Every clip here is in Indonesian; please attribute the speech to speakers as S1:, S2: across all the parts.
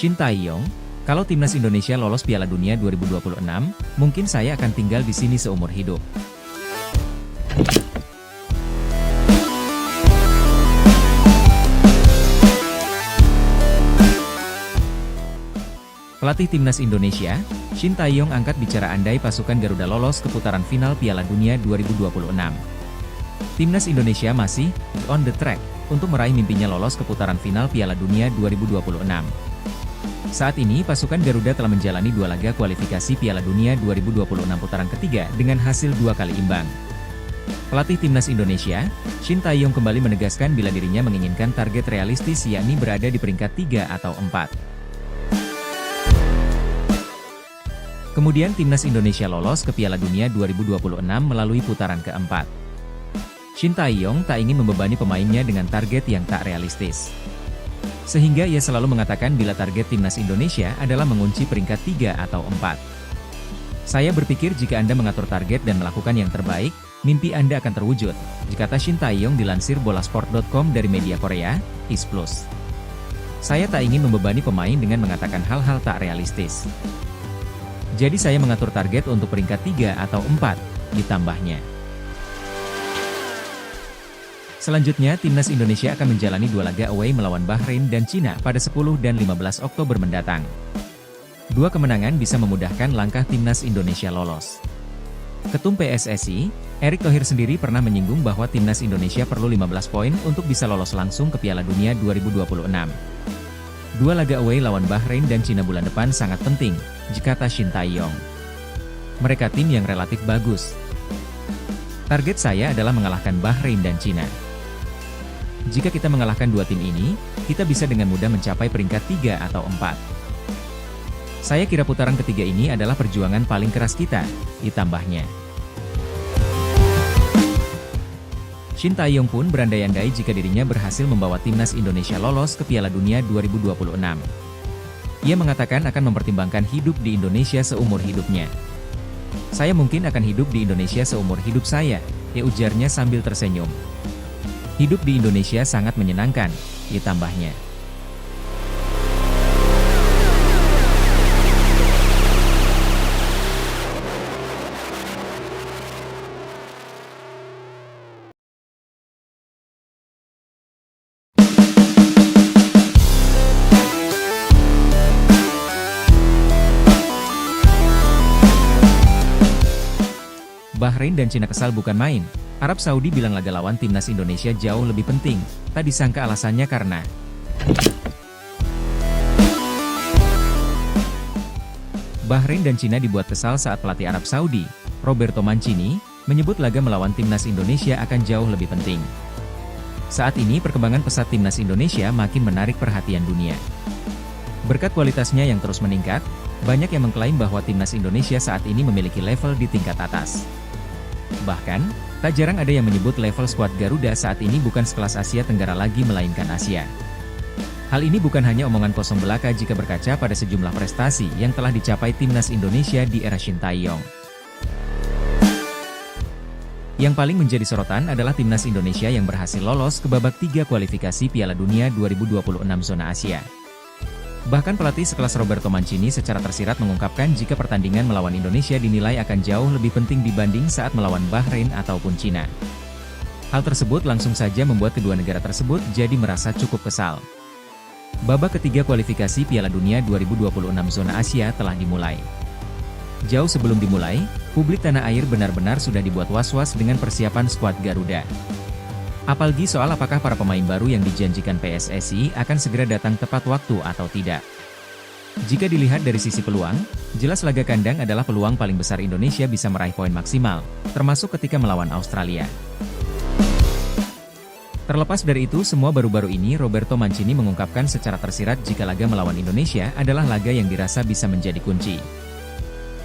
S1: Shin Tae-yong, kalau timnas Indonesia lolos Piala Dunia 2026, mungkin saya akan tinggal di sini seumur hidup. Pelatih timnas Indonesia, Shin Tae-yong angkat bicara andai pasukan Garuda lolos ke putaran final Piala Dunia 2026. Timnas Indonesia masih on the track untuk meraih mimpinya lolos ke putaran final Piala Dunia 2026. Saat ini pasukan Garuda telah menjalani 2 laga kualifikasi Piala Dunia 2026 putaran ketiga dengan hasil 2 kali imbang. Pelatih timnas Indonesia, Shin Tae-yong kembali menegaskan bila dirinya menginginkan target realistis yakni berada di peringkat 3 atau 4. Kemudian timnas Indonesia lolos ke Piala Dunia 2026 melalui putaran keempat. Shin Tae-yong tak ingin membebani pemainnya dengan target yang tak realistis. Sehingga ia selalu mengatakan bila target timnas Indonesia adalah mengunci peringkat 3 atau 4. Saya berpikir jika Anda mengatur target dan melakukan yang terbaik, mimpi Anda akan terwujud, kata Shin Tae-yong dilansir bolasport.com dari media Korea, IS Plus. Saya tak ingin membebani pemain dengan mengatakan hal-hal tak realistis. Jadi saya mengatur target untuk peringkat 3 atau 4, ditambahnya. Selanjutnya, timnas Indonesia akan menjalani 2 laga away melawan Bahrain dan Cina pada 10 dan 15 Oktober mendatang. 2 kemenangan bisa memudahkan langkah timnas Indonesia lolos. Ketum PSSI, Erick Thohir sendiri pernah menyinggung bahwa timnas Indonesia perlu 15 poin untuk bisa lolos langsung ke Piala Dunia 2026. 2 laga away lawan Bahrain dan Cina bulan depan sangat penting, kata Shin Tae-yong. Mereka tim yang relatif bagus. Target saya adalah mengalahkan Bahrain dan Cina. Jika kita mengalahkan 2 tim ini, kita bisa dengan mudah mencapai peringkat 3 atau 4. Saya kira putaran ketiga ini adalah perjuangan paling keras kita, ditambahnya. Shin Tae-yong pun berandai-andai jika dirinya berhasil membawa timnas Indonesia lolos ke Piala Dunia 2026. Ia mengatakan akan mempertimbangkan hidup di Indonesia seumur hidupnya. Saya mungkin akan hidup di Indonesia seumur hidup saya, ujarnya sambil tersenyum. Hidup di Indonesia sangat menyenangkan, tambahnya. Bahrain dan Cina kesal bukan main. Arab Saudi bilang laga lawan timnas Indonesia jauh lebih penting. Tak disangka alasannya karena Bahrain dan Cina dibuat kesal saat pelatih Arab Saudi, Roberto Mancini, menyebut laga melawan timnas Indonesia akan jauh lebih penting. Saat ini perkembangan pesat timnas Indonesia makin menarik perhatian dunia. Berkat kualitasnya yang terus meningkat, banyak yang mengklaim bahwa timnas Indonesia saat ini memiliki level di tingkat atas. Bahkan, tak jarang ada yang menyebut level skuad Garuda saat ini bukan sekelas Asia Tenggara lagi melainkan Asia. Hal ini bukan hanya omongan kosong belaka jika berkaca pada sejumlah prestasi yang telah dicapai timnas Indonesia di era Shin Tae-yong. Yang paling menjadi sorotan adalah timnas Indonesia yang berhasil lolos ke babak 3 kualifikasi Piala Dunia 2026 zona Asia. Bahkan pelatih sekelas Roberto Mancini secara tersirat mengungkapkan jika pertandingan melawan Indonesia dinilai akan jauh lebih penting dibanding saat melawan Bahrain ataupun Cina. Hal tersebut langsung saja membuat kedua negara tersebut jadi merasa cukup kesal. Babak ketiga kualifikasi Piala Dunia 2026 zona Asia telah dimulai. Jauh sebelum dimulai, publik tanah air benar-benar sudah dibuat was-was dengan persiapan skuad Garuda. Apalagi soal apakah para pemain baru yang dijanjikan PSSI akan segera datang tepat waktu atau tidak. Jika dilihat dari sisi peluang, jelas laga kandang adalah peluang paling besar Indonesia bisa meraih poin maksimal, termasuk ketika melawan Australia. Terlepas dari itu, semua baru-baru ini Roberto Mancini mengungkapkan secara tersirat jika laga melawan Indonesia adalah laga yang dirasa bisa menjadi kunci.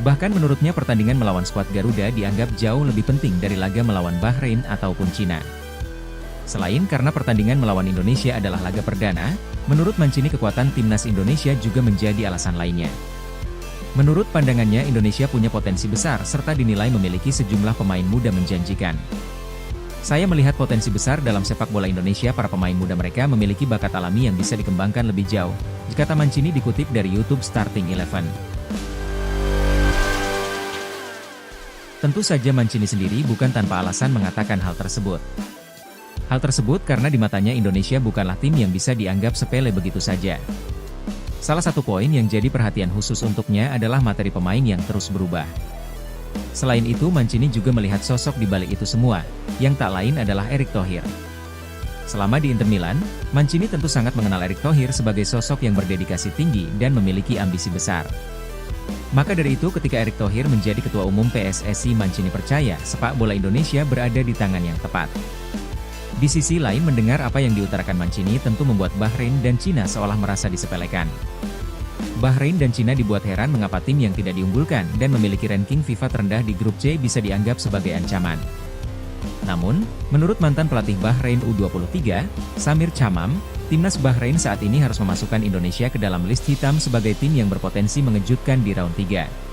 S1: Bahkan menurutnya pertandingan melawan skuad Garuda dianggap jauh lebih penting dari laga melawan Bahrain ataupun Cina. Selain karena pertandingan melawan Indonesia adalah laga perdana, menurut Mancini kekuatan timnas Indonesia juga menjadi alasan lainnya. Menurut pandangannya Indonesia punya potensi besar serta dinilai memiliki sejumlah pemain muda menjanjikan. Saya melihat potensi besar dalam sepak bola Indonesia. Para pemain muda mereka memiliki bakat alami yang bisa dikembangkan lebih jauh, kata Mancini dikutip dari YouTube Starting Eleven. Tentu saja Mancini sendiri bukan tanpa alasan mengatakan hal tersebut. Hal tersebut karena di matanya Indonesia bukanlah tim yang bisa dianggap sepele begitu saja. Salah satu poin yang jadi perhatian khusus untuknya adalah materi pemain yang terus berubah. Selain itu Mancini juga melihat sosok di balik itu semua, yang tak lain adalah Erick Thohir. Selama di Inter Milan, Mancini tentu sangat mengenal Erick Thohir sebagai sosok yang berdedikasi tinggi dan memiliki ambisi besar. Maka dari itu ketika Erick Thohir menjadi Ketua Umum PSSI, Mancini percaya sepak bola Indonesia berada di tangan yang tepat. Di sisi lain mendengar apa yang diutarakan Mancini tentu membuat Bahrain dan Cina seolah merasa disepelekan. Bahrain dan Cina dibuat heran mengapa tim yang tidak diunggulkan dan memiliki ranking FIFA terendah di grup C bisa dianggap sebagai ancaman. Namun, menurut mantan pelatih Bahrain U23, Samir Chamam, timnas Bahrain saat ini harus memasukkan Indonesia ke dalam list hitam sebagai tim yang berpotensi mengejutkan di round 3.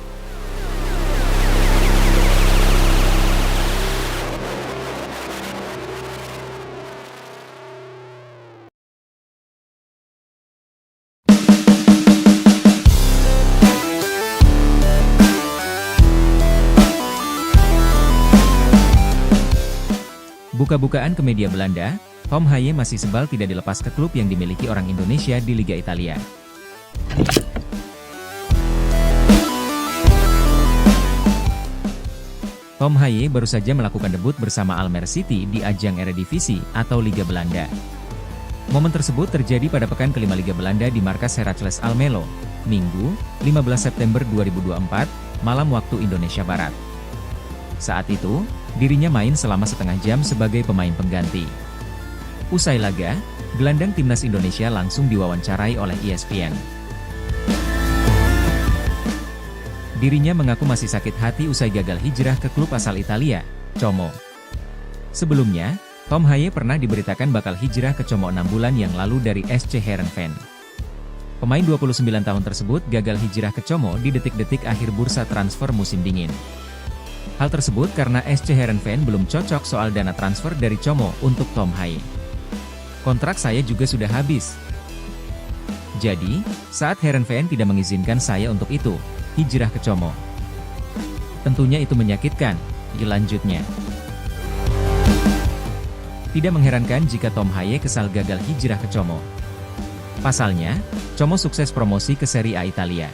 S1: Buka-bukaan ke media Belanda, Tom Haye masih sebal tidak dilepas ke klub yang dimiliki orang Indonesia di Liga Italia. Tom Haye baru saja melakukan debut bersama Almere City di ajang Eredivisie atau Liga Belanda. Momen tersebut terjadi pada pekan kelima Liga Belanda di markas Heracles Almelo, Minggu, 15 September 2024, malam waktu Indonesia Barat. Saat itu, dirinya main selama setengah jam sebagai pemain pengganti. Usai laga, gelandang timnas Indonesia langsung diwawancarai oleh ESPN. Dirinya mengaku masih sakit hati usai gagal hijrah ke klub asal Italia, Como. Sebelumnya, Tom Haye pernah diberitakan bakal hijrah ke Como 6 bulan yang lalu dari SC Heerenveen. Pemain 29 tahun tersebut gagal hijrah ke Como di detik-detik akhir bursa transfer musim dingin. Hal tersebut karena SC Heerenveen belum cocok soal dana transfer dari Como untuk Tom Haye. Kontrak saya juga sudah habis. Jadi, saat Heerenveen tidak mengizinkan saya untuk itu, hijrah ke Como. Tentunya itu menyakitkan, lanjutnya. Tidak mengherankan jika Tom Haye kesal gagal hijrah ke Como. Pasalnya, Como sukses promosi ke Serie A Italia.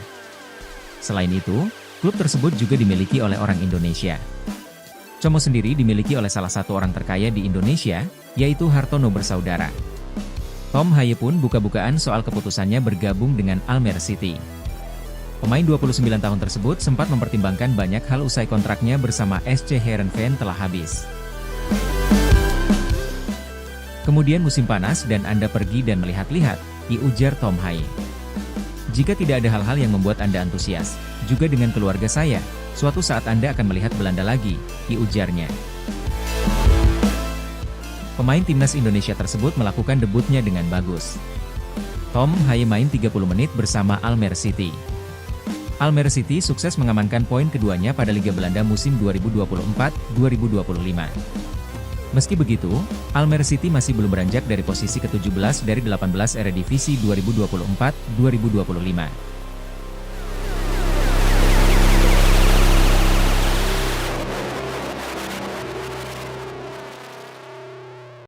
S1: Selain itu, klub tersebut juga dimiliki oleh orang Indonesia. Como sendiri dimiliki oleh salah satu orang terkaya di Indonesia, yaitu Hartono bersaudara. Tom Haye pun buka-bukaan soal keputusannya bergabung dengan Almere City. Pemain 29 tahun tersebut sempat mempertimbangkan banyak hal usai kontraknya bersama SC Heerenveen telah habis. Kemudian musim panas dan Anda pergi dan melihat-lihat, ujar Tom Haye. Jika tidak ada hal-hal yang membuat Anda antusias, juga dengan keluarga saya, suatu saat Anda akan melihat Belanda lagi, ujarnya. Pemain timnas Indonesia tersebut melakukan debutnya dengan bagus. Tom Haye main 30 menit bersama Almere City. Almere City sukses mengamankan poin keduanya pada Liga Belanda musim 2024-2025. Meski begitu, Almere City masih belum beranjak dari posisi ke-17 dari 18 Eredivisie 2024-2025.